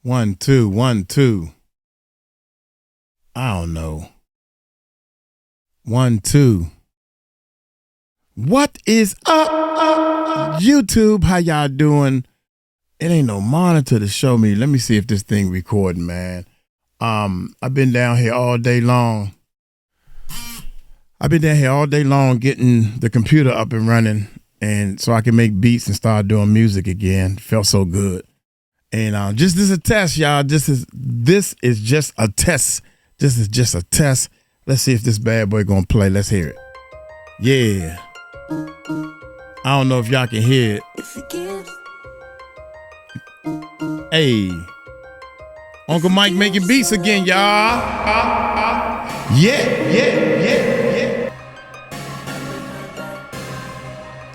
1, 2, 1, 2. I don't know. 1, 2. What is up, YouTube? How y'all doing? It ain't no monitor to show me. Let me see if this thing recording, man. I've been down here all day long. Getting the computer up and running, and so I can make beats and start doing music again. Felt so good. And just as a test, y'all. This is just a test. This is just a test. Let's see if this bad boy gonna play. Let's hear it. Yeah. I don't know if y'all can hear it. Hey. Uncle Mike making beats again, y'all. Yeah.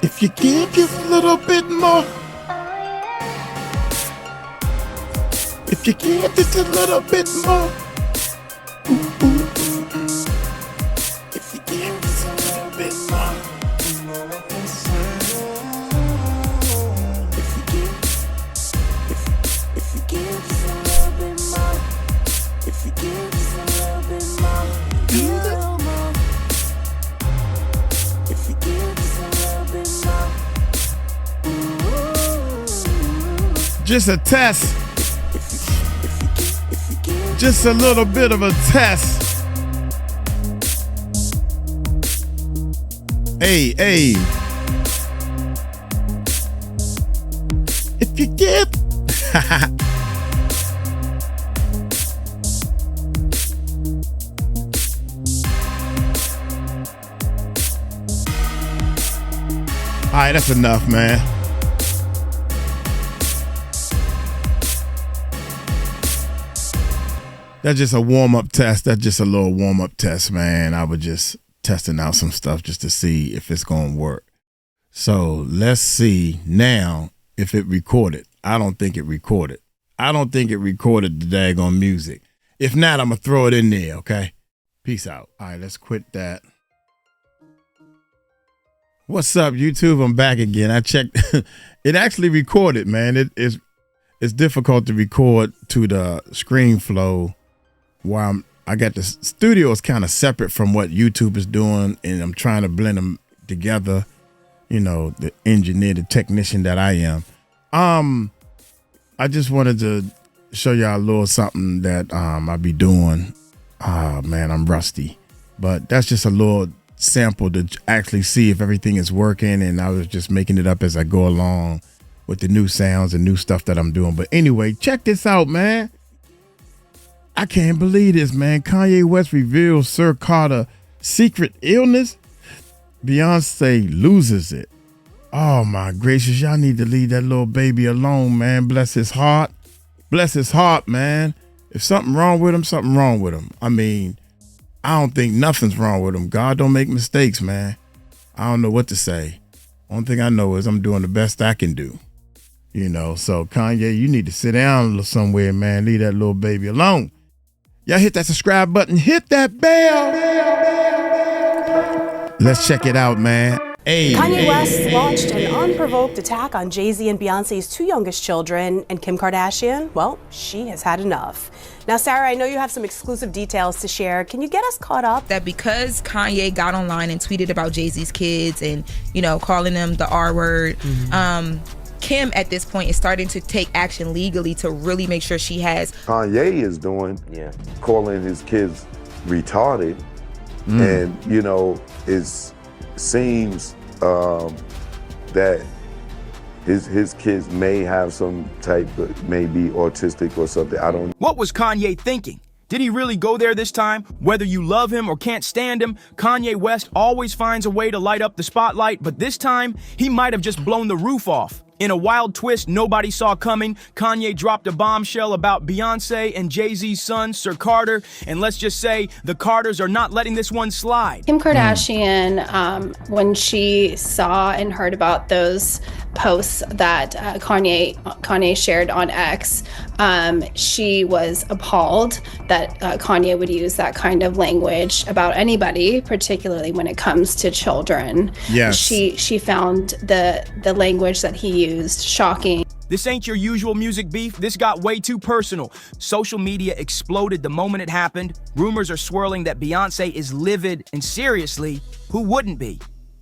If you give just a little bit more. If you give just a little bit more. If you give just a little bit more. If you give just a little bit more. If you give just a little bit more. If you give just a little bit more. Just a test. Just a little bit of a test. Hey. If you give. All right, that's enough, man. That's just a warm-up test. That's just a little warm-up test, man. I was just testing out some stuff just to see if it's going to work. So let's see now if it recorded. I don't think it recorded. I don't think it recorded the daggone music. If not, I'm going to throw it in there, okay? Peace out. All right, let's quit that. What's up, YouTube? I'm back again. I checked. It actually recorded, man. It's difficult to record to the screen flow. While I got the studio is kind of separate from what YouTube is doing, and I'm trying to blend them together. You know, the engineer, the technician that I am. I just wanted to show y'all a little something that I be doing. Man, I'm rusty, but that's just a little sample to actually see if everything is working, and I was just making it up as I go along with the new sounds and new stuff that I'm doing. But anyway, check this out, man. I can't believe this, man. Kanye West reveals 𝗟𝗏𝗡𝗞𝗦 secret illness. Beyoncé loses it. Oh my gracious, y'all need to leave that little baby alone, man. Bless his heart. Bless his heart, man. If something wrong with him, something wrong with him. I mean, I don't think nothing's wrong with him. God don't make mistakes, man. I don't know what to say. Only thing I know is I'm doing the best I can do. You know, so Kanye, you need to sit down somewhere, man. Leave that little baby alone. Y'all hit that subscribe button. Hit that bell. Let's check it out, man. Kanye West launched an unprovoked attack on Jay-Z and Beyonce's two youngest children, and Kim Kardashian, well, she has had enough. Now, Sarah, I know you have some exclusive details to share. Can you get us caught up? That because Kanye got online and tweeted about Jay-Z's kids and, you know, calling them the R word, Kim at this point is starting to take action legally to really make sure she has. Kanye is doing, calling his kids retarded, and you know, it seems that his kids may have some type of, maybe autistic or something. I don't know. What was Kanye thinking? Did he really go there this time? Whether you love him or can't stand him, Kanye West always finds a way to light up the spotlight, but this time, he might have just blown the roof off. In a wild twist nobody saw coming, Kanye dropped a bombshell about Beyonce and Jay-Z's son, 𝗟𝗏𝗡𝗞𝗦, and let's just say the Carters are not letting this one slide. Kim Kardashian, when she saw and heard about those posts that Kanye shared on X, she was appalled that Kanye would use that kind of language about anybody, particularly when it comes to children. Yes. She found the language that he used shocking. This ain't your usual music beef. This got way too personal. Social media exploded the moment it happened. Rumors are swirling that Beyoncé is livid, and seriously, who wouldn't be?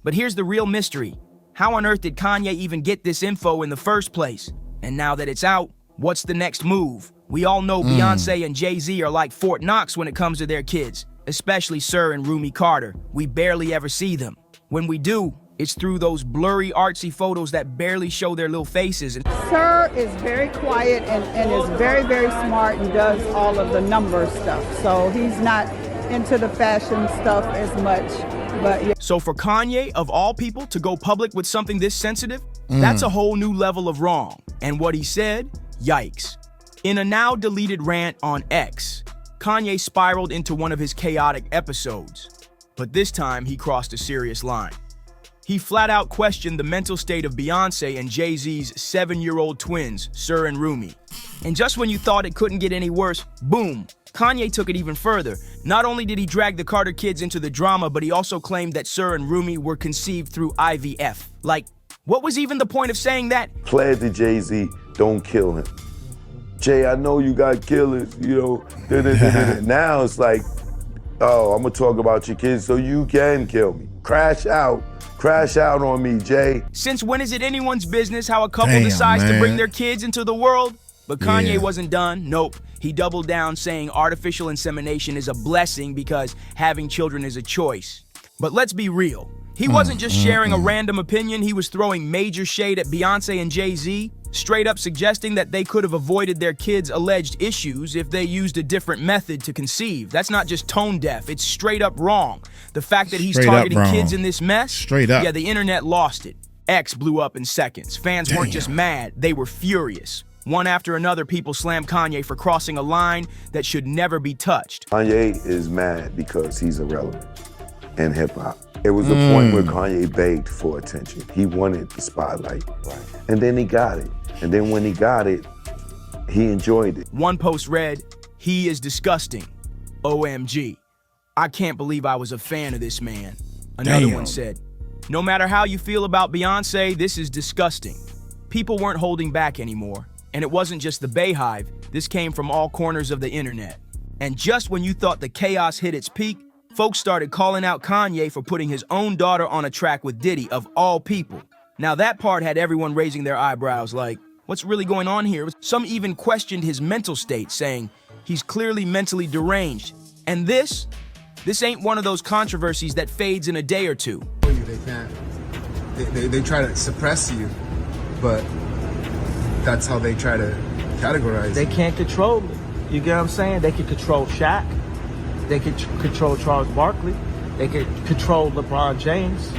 But here's the real mystery. How on earth did Kanye even get this info in the first place? And now that it's out, what's the next move? We all know Beyoncé and Jay-Z are like Fort Knox when it comes to their kids, especially Sir and Rumi Carter. We barely ever see them. When we do, it's through those blurry, artsy photos that barely show their little faces. Sir is very quiet and is very, very smart and does all of the number stuff. So he's not into the fashion stuff as much. But yeah. So for Kanye, of all people, to go public with something this sensitive, that's a whole new level of wrong. And what he said, yikes. In a now deleted rant on X, Kanye spiraled into one of his chaotic episodes. But this time, he crossed a serious line. He flat out questioned the mental state of Beyoncé and Jay-Z's 7-year-old twins, Sir and Rumi. And just when you thought it couldn't get any worse, boom, Kanye took it even further. Not only did he drag the Carter kids into the drama, but he also claimed that Sir and Rumi were conceived through IVF. Like, what was even the point of saying that? Pledge to Jay-Z, don't kill him. Jay, I know you got killers, you know. Now it's like, oh, I'm gonna talk about your kids so you can kill me. Crash out on me, Jay. Since when is it anyone's business how a couple decides to bring their kids into the world? But Kanye wasn't done. Nope. He doubled down saying artificial insemination is a blessing because having children is a choice. But let's be real. He wasn't just sharing a random opinion. He was throwing major shade at Beyoncé and Jay-Z, straight up suggesting that they could have avoided their kids' alleged issues if they used a different method to conceive. That's not just tone deaf. It's straight up wrong. The fact that he's targeting kids in this mess, straight up. Yeah, the internet lost it. X blew up in seconds. Fans weren't just mad, they were furious. One after another, people slammed Kanye for crossing a line that should never be touched. Kanye is mad because he's irrelevant in hip-hop. It was the point where Kanye begged for attention. He wanted the spotlight. Right. And then he got it. And then when he got it, he enjoyed it. One post read, "He is disgusting. OMG. I can't believe I was a fan of this man." Another one said, "No matter how you feel about Beyoncé, this is disgusting." People weren't holding back anymore. And it wasn't just the Bayhive. This came from all corners of the internet. And just when you thought the chaos hit its peak, folks started calling out Kanye for putting his own daughter on a track with Diddy, of all people. Now that part had everyone raising their eyebrows like, what's really going on here? Some even questioned his mental state, saying he's clearly mentally deranged. And this ain't one of those controversies that fades in a day or two. They can't. They try to suppress you, but that's how they try to categorize. They can't control me. You get what I'm saying? They can control Shaq. They could control Charles Barkley. They could control LeBron James.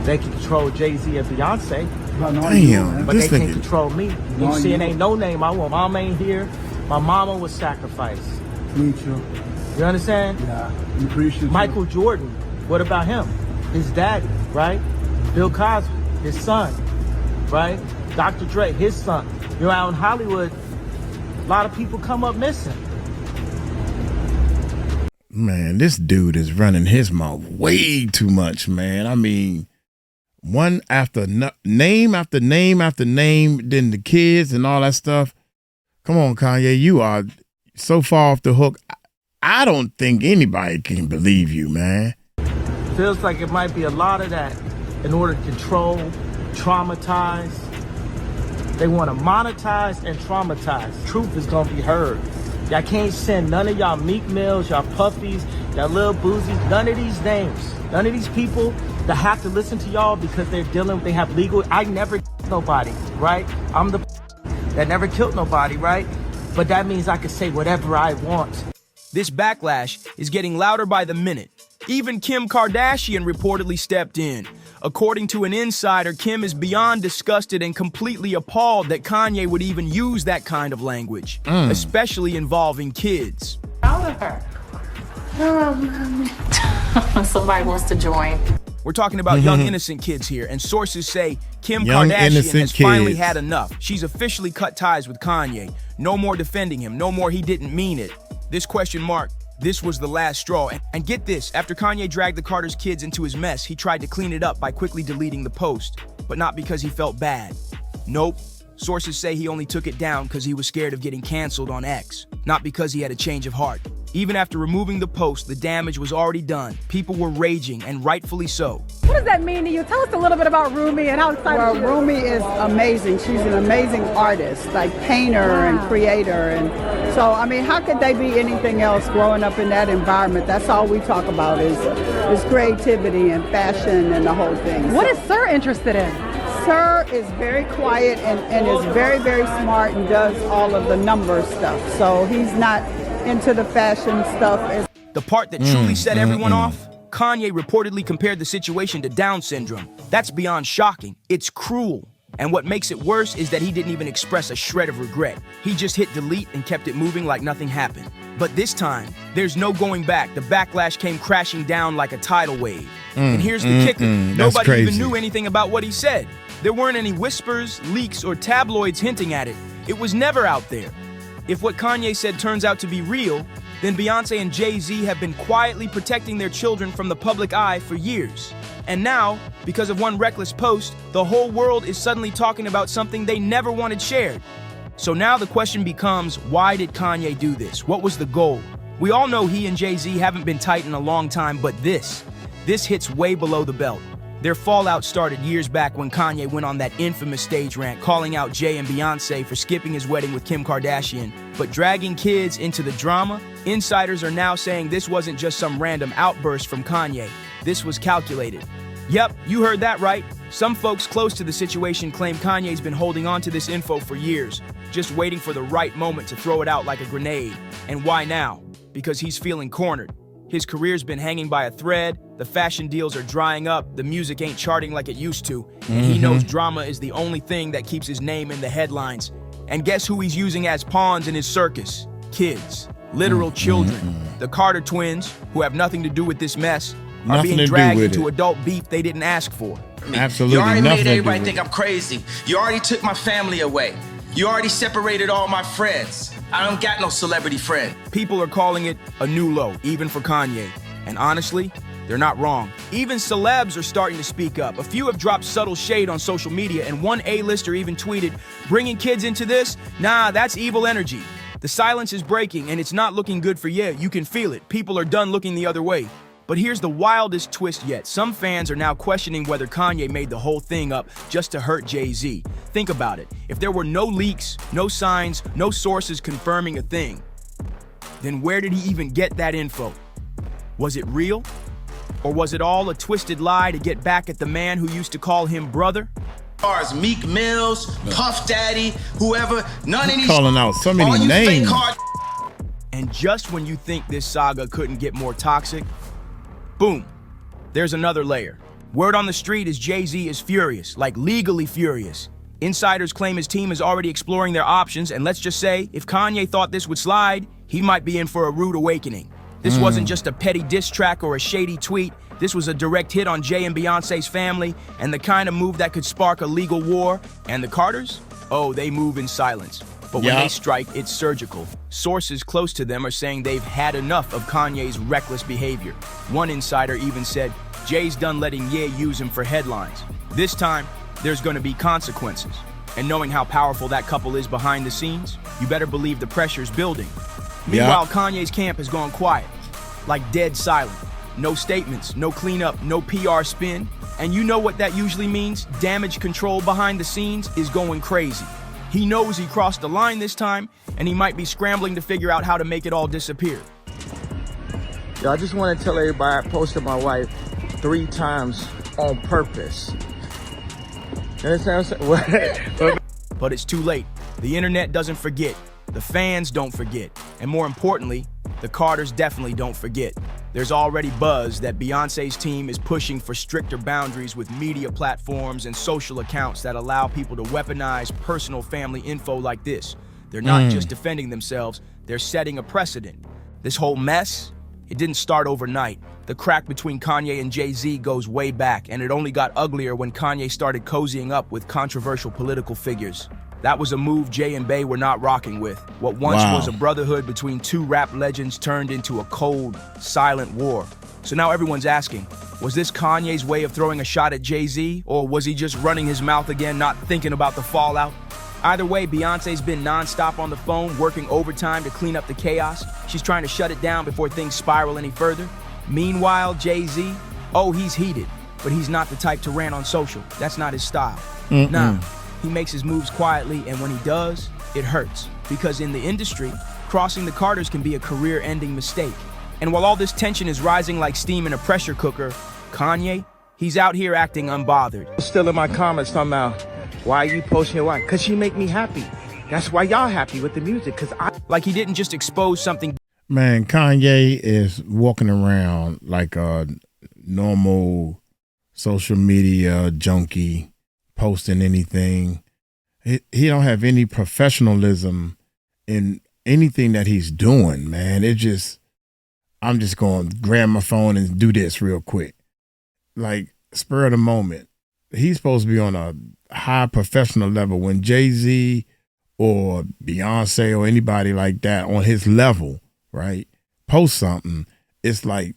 They can control Jay-Z and Beyonce. Damn, but they can't control me. You see, it ain't no name I want. Mama ain't here. My mama was sacrificed. Me too. You understand? Yeah, I appreciate Michael Jordan, what about him? His daddy, right? Bill Cosby, his son, right? Dr. Dre, his son. You're out in Hollywood, a lot of people come up missing. Man, this dude is running his mouth way too much, man. I mean, one after name after name after name, then the kids and all that stuff. Come on, Kanye, you are so far off the hook. I don't think anybody can believe you, man. Feels like it might be a lot of that in order to control, traumatize. They want to monetize and traumatize. Truth is going to be heard. Y'all can't send none of y'all Meek Mills, y'all Puffies, y'all Lil Boozies, none of these names. None of these people that have to listen to y'all because they have legal. I never killed nobody, right? I'm the that never killed nobody, right? But that means I can say whatever I want. This backlash is getting louder by the minute. Even Kim Kardashian reportedly stepped in. According to an insider, Kim is beyond disgusted and completely appalled that Kanye would even use that kind of language, especially involving kids. Proud of her. Somebody wants to join. We're talking about young innocent kids here, and sources say Kim Kardashian has finally had enough. She's officially cut ties with Kanye. No more defending him, no more he didn't mean it. This question mark, this was the last straw. And get this, after Kanye dragged the Carter's kids into his mess, he tried to clean it up by quickly deleting the post. But not because he felt bad. Nope. Sources say he only took it down because he was scared of getting canceled on X, not because he had a change of heart. Even after removing the post, the damage was already done. People were raging, and rightfully so. What does that mean to you? Tell us a little bit about Rumi and how excited you are. Well, Rumi is amazing. She's an amazing artist, like painter and creator. And so, I mean, how could they be anything else growing up in that environment? That's all we talk about is creativity and fashion and the whole thing. What is Sir interested in? Sir is very quiet and is very, very smart and does all of the number stuff. So he's not into the fashion stuff. The part that truly set everyone off? Kanye reportedly compared the situation to Down syndrome. That's beyond shocking. It's cruel. And what makes it worse is that he didn't even express a shred of regret. He just hit delete and kept it moving like nothing happened. But this time, there's no going back. The backlash came crashing down like a tidal wave. And here's the kicker. Nobody even knew anything about what he said. There weren't any whispers, leaks, or tabloids hinting at it. It was never out there. If what Kanye said turns out to be real, then Beyoncé and Jay-Z have been quietly protecting their children from the public eye for years. And now, because of one reckless post, the whole world is suddenly talking about something they never wanted shared. So now the question becomes, why did Kanye do this? What was the goal? We all know he and Jay-Z haven't been tight in a long time, but this hits way below the belt. Their fallout started years back when Kanye went on that infamous stage rant calling out Jay and Beyoncé for skipping his wedding with Kim Kardashian. But dragging kids into the drama, insiders are now saying this wasn't just some random outburst from Kanye. This was calculated. Yep, you heard that right. Some folks close to the situation claim Kanye's been holding on to this info for years, just waiting for the right moment to throw it out like a grenade. And why now? Because he's feeling cornered. His career's been hanging by a thread, the fashion deals are drying up, the music ain't charting like it used to, and he knows drama is the only thing that keeps his name in the headlines. And guess who he's using as pawns in his circus? Kids. Literal children. The Carter twins, who have nothing to do with this mess, are being dragged into adult beef they didn't ask for. Absolutely. You already made everybody think I'm crazy. You already took my family away. You already separated all my friends. I don't got no celebrity friend. People are calling it a new low, even for Kanye. And honestly, they're not wrong. Even celebs are starting to speak up. A few have dropped subtle shade on social media, and one A-lister even tweeted, "Bringing kids into this? Nah, that's evil energy." The silence is breaking, and it's not looking good for Ye. You can feel it. People are done looking the other way. But here's the wildest twist yet. Some fans are now questioning whether Kanye made the whole thing up just to hurt Jay-Z. Think about it. If there were no leaks, no signs, no sources confirming a thing, then where did he even get that info? Was it real? Or was it all a twisted lie to get back at the man who used to call him brother? Meek Mills, Puff Daddy, whoever, none of these calling out so many names. And just when you think this saga couldn't get more toxic, boom, there's another layer. Word on the street is Jay-Z is furious, like legally furious. Insiders claim his team is already exploring their options, and let's just say, if Kanye thought this would slide, he might be in for a rude awakening. This wasn't just a petty diss track or a shady tweet. This was a direct hit on Jay and Beyoncé's family, and the kind of move that could spark a legal war. And the Carters? Oh, they move in silence. But when they strike, it's surgical. Sources close to them are saying they've had enough of Kanye's reckless behavior. One insider even said, Jay's done letting Ye use him for headlines. This time, there's gonna be consequences. And knowing how powerful that couple is behind the scenes, you better believe the pressure's building. Meanwhile, Kanye's camp has gone quiet, like dead silent. No statements, no cleanup, no PR spin. And you know what that usually means? Damage control behind the scenes is going crazy. He knows he crossed the line this time, and he might be scrambling to figure out how to make it all disappear. Yo, I just want to tell everybody I posted my wife 3 times on purpose. You understand what I'm saying? But it's too late. The internet doesn't forget. The fans don't forget. And more importantly, the Carters definitely don't forget. There's already buzz that Beyoncé's team is pushing for stricter boundaries with media platforms and social accounts that allow people to weaponize personal family info like this. They're not just defending themselves, they're setting a precedent. This whole mess, it didn't start overnight. The crack between Kanye and Jay-Z goes way back, and it only got uglier when Kanye started cozying up with controversial political figures. That was a move Jay and Bey were not rocking with. What once was a brotherhood between 2 rap legends turned into a cold, silent war. So now everyone's asking, was this Kanye's way of throwing a shot at Jay-Z, or was he just running his mouth again, not thinking about the fallout? Either way, Beyonce's been nonstop on the phone, working overtime to clean up the chaos. She's trying to shut it down before things spiral any further. Meanwhile, Jay-Z, oh, he's heated, but he's not the type to rant on social. That's not his style. Nah, he makes his moves quietly, and when he does, it hurts. Because in the industry, crossing the Carters can be a career-ending mistake. And while all this tension is rising like steam in a pressure cooker, Kanye, he's out here acting unbothered. Still in my comments talking about, why are you posting your wife? Because she make me happy. That's why y'all happy with the music, because I... Like he didn't just expose something. Man, Kanye is walking around like a normal social media junkie, posting anything. He don't have any professionalism in anything that he's doing, man. I'm just going to grab my phone and do this real quick. Like, spur of the moment. He's supposed to be on a high professional level. When Jay-Z or Beyonce or anybody like that on his level, right, post something, it's like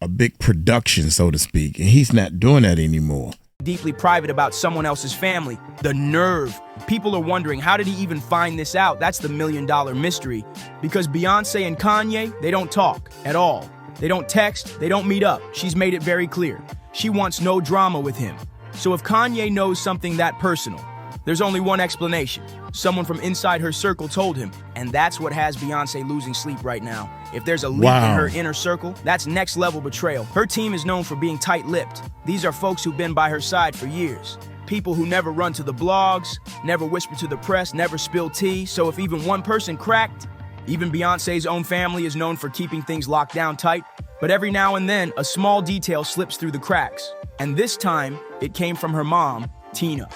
a big production, so to speak. And he's not doing that anymore. Deeply private about someone else's family. The nerve. People are wondering, how did he even find this out? That's the million-dollar mystery. Because Beyonce and Kanye, they don't talk at all. They don't text, they don't meet up. She's made it very clear. She wants no drama with him. So if Kanye knows something that personal, there's only one explanation. Someone from inside her circle told him, and that's what has Beyonce losing sleep right now. If there's a leak in her inner circle, that's next level betrayal. Her team is known for being tight-lipped. These are folks who've been by her side for years. People who never run to the blogs, never whisper to the press, never spill tea. So if even one person cracked, even Beyonce's own family is known for keeping things locked down tight. But every now and then, a small detail slips through the cracks. And this time, it came from her mom, Tina.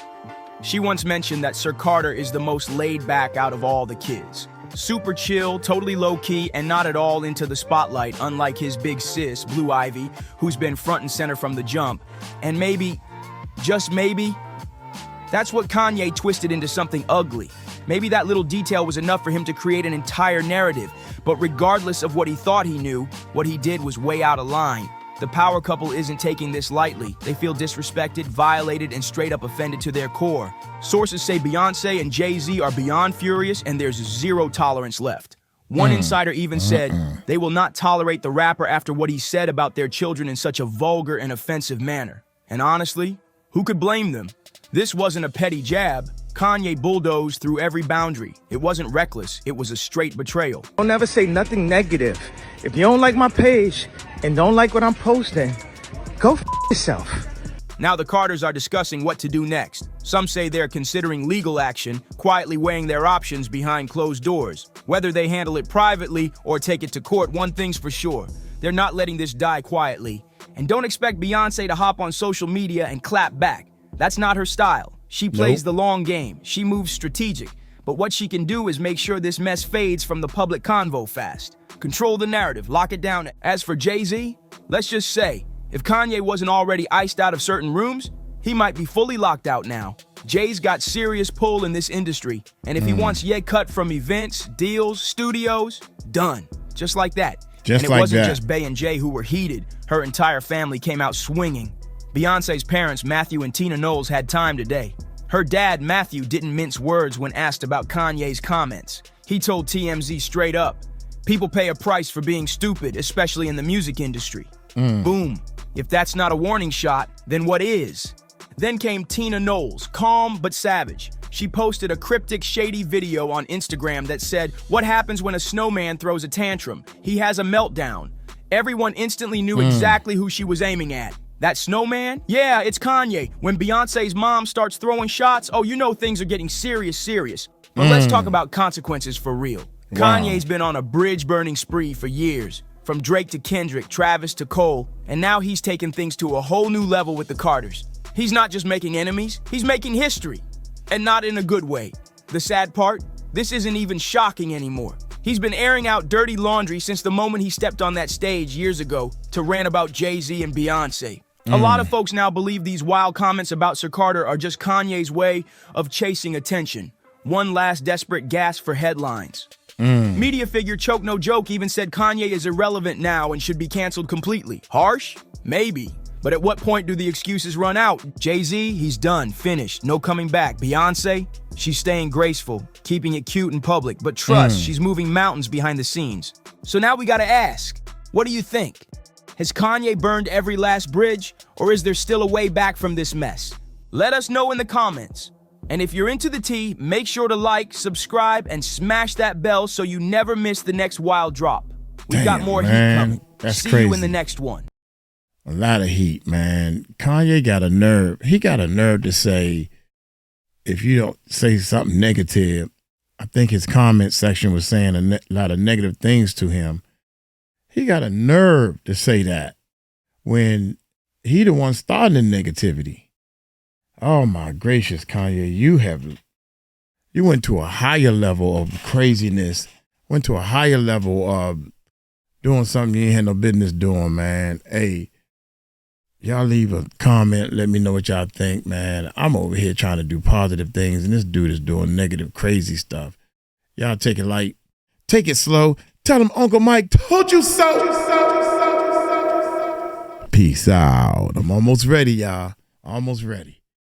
She once mentioned that Sir Carter is the most laid back out of all the kids. Super chill, totally low-key, and not at all into the spotlight, unlike his big sis, Blue Ivy, who's been front and center from the jump. And maybe, just maybe, that's what Kanye twisted into something ugly. Maybe that little detail was enough for him to create an entire narrative. But regardless of what he thought he knew, what he did was way out of line. The power couple isn't taking this lightly. They feel disrespected, violated, and straight up offended to their core. Sources say Beyonce and Jay-Z are beyond furious, and there's zero tolerance left. One insider even said they will not tolerate the rapper after what he said about their children in such a vulgar and offensive manner. And honestly, who could blame them? This wasn't a petty jab. Kanye bulldozed through every boundary. It wasn't reckless, it was a straight betrayal. Don't never say nothing negative. If you don't like my page and don't like what I'm posting, go f yourself. Now the Carters are discussing what to do next. Some say they're considering legal action, quietly weighing their options behind closed doors. Whether they handle it privately or take it to court, one thing's for sure. They're not letting this die quietly. And don't expect Beyonce to hop on social media and clap back. That's not her style. She plays the long game. She moves strategic. But what she can do is make sure this mess fades from the public convo fast. Control the narrative, lock it down. As for Jay-Z, let's just say, if Kanye wasn't already iced out of certain rooms, he might be fully locked out now. Jay's got serious pull in this industry. And if he wants Ye cut from events, deals, studios, done. Just like that. And it wasn't just Bey and Jay who were heated. Her entire family came out swinging. Beyonce's parents, Matthew and Tina Knowles, had time today. Her dad, Matthew, didn't mince words when asked about Kanye's comments. He told TMZ straight up, people pay a price for being stupid, especially in the music industry. Boom. If that's not a warning shot, then what is? Then came Tina Knowles, calm but savage. She posted a cryptic, shady video on Instagram that said, "What happens when a snowman throws a tantrum? He has a meltdown." Everyone instantly knew exactly who she was aiming at. That snowman? Yeah, it's Kanye. When Beyonce's mom starts throwing shots, oh, you know things are getting serious. But let's talk about consequences for real. Kanye's been on a bridge-burning spree for years. From Drake to Kendrick, Travis to Cole, and now he's taken things to a whole new level with the Carters. He's not just making enemies, he's making history. And not in a good way. The sad part? This isn't even shocking anymore. He's been airing out dirty laundry since the moment he stepped on that stage years ago to rant about Jay-Z and Beyonce. A lot of folks now believe these wild comments about Sir Carter are just Kanye's way of chasing attention. One last desperate gasp for headlines. Media figure Choke No Joke even said Kanye is irrelevant now and should be canceled completely. Harsh? Maybe. But at what point do the excuses run out? Jay-Z, he's done, finished, no coming back. Beyoncé, she's staying graceful, keeping it cute in public. But trust, she's moving mountains behind the scenes. So now we gotta ask, what do you think? Has Kanye burned every last bridge, or is there still a way back from this mess? Let us know in the comments. And if you're into the tea, make sure to like, subscribe, and smash that bell so you never miss the next wild drop. We've got more heat coming. That's See crazy. you in the next one. A lot of heat, man. Kanye got a nerve. He got a nerve to say, if you don't say something negative, I think his comment section was saying a lot of negative things to him. He got a nerve to say that when he the one starting the negativity. Oh my gracious, Kanye, you went to a higher level of craziness, went to a higher level of doing something you ain't had no business doing, man. Hey, y'all leave a comment. Let me know what y'all think, man. I'm over here trying to do positive things, and this dude is doing negative, crazy stuff. Y'all take it light. Take it slow. Tell him Uncle Mike told you so. Peace out. I'm almost ready, y'all. Almost ready.